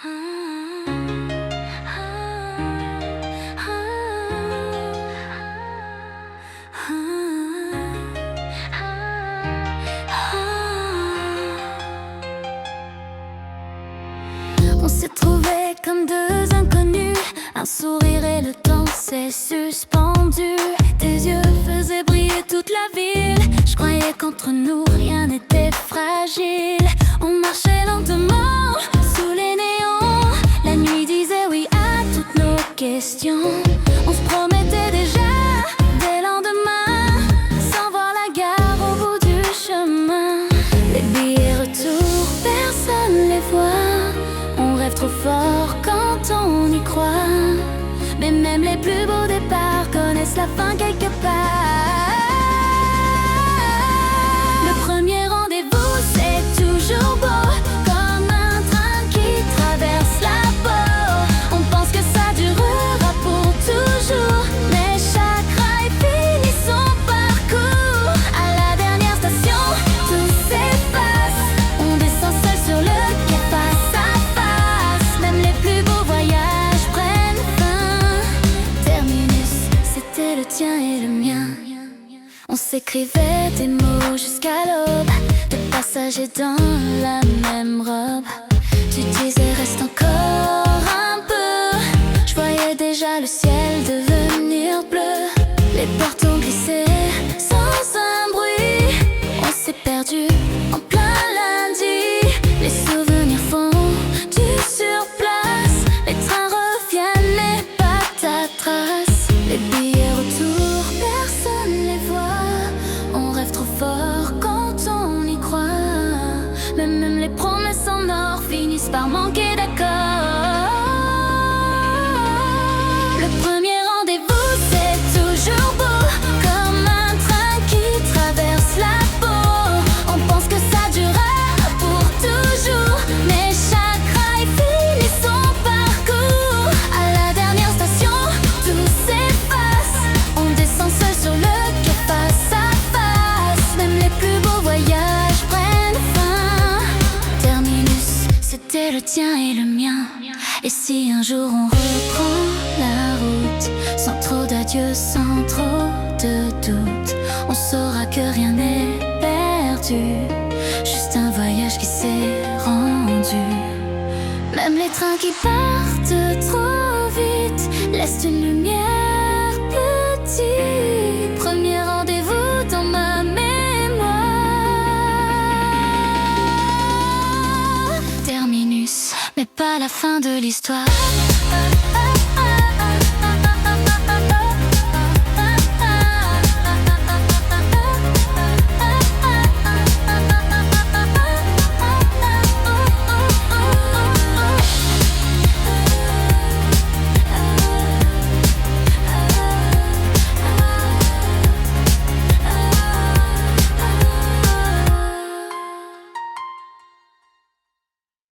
On s'est trouvés comme deux inconnus, un sourire et le temps s'est suspendu. Tes yeux faisaient briller toute la ville. Je croyais qu'entre nous rien n'était fragile. On marchait lentement sous les néons. La nuit disait oui à toutes nos questions. On se promettait déjà des lendemains, sans voir la gare au bout du chemin. Les billets retour, personne les voit. On rêve trop fort quand on y croit. Mais même les plus beaux départs connaissent la fin quelque part. Le premier rendez-vous c'est toujours beau, comme un train qui traverse la peau. On pense que ça durera pour toujours, mais chaque rail finit son parcours. À la dernière station, tout s'efface. On descend seul sur le quai face à face. Même les plus beaux voyages prennent fin. Terminus, c'était le tien et le mien. On s'écrivait des mots jusqu'à l'aube, deux passagers dans la même robe. Tu disais reste encore un peu. Je voyais déjà le ciel devenir bleu. Les portes ont glissé sans un bruit. On s'est perdu en plein lundi. Les souvenirs font du surplace. Les trains reviennent mais pas ta trace. Les billets retour, personne les voit. On rêve trop fort quand on y croit. Mais même les promesses en or finissent par manquer d'accord. Le premier rendez-vous c'est toujours beau, comme un train qui traverse la peau. On pense que ça durera pour toujours, mais chaque rail finit son parcours. À la dernière station, tout s'efface. On descend seul sur le quai face à face. Même les plus beaux voyages prennent fin. Terminus, c'était le tien et le mien. Et si un jour on reprend la route, sans trop d'adieu, sans trop de doute, on saura que rien n'est perdu, juste un voyage qui s'est rendu. Même les trains qui partent trop vite laissent une lumière petite. Premier rendez-vous dans ma mémoire. Terminus, mais pas la fin de l'histoire.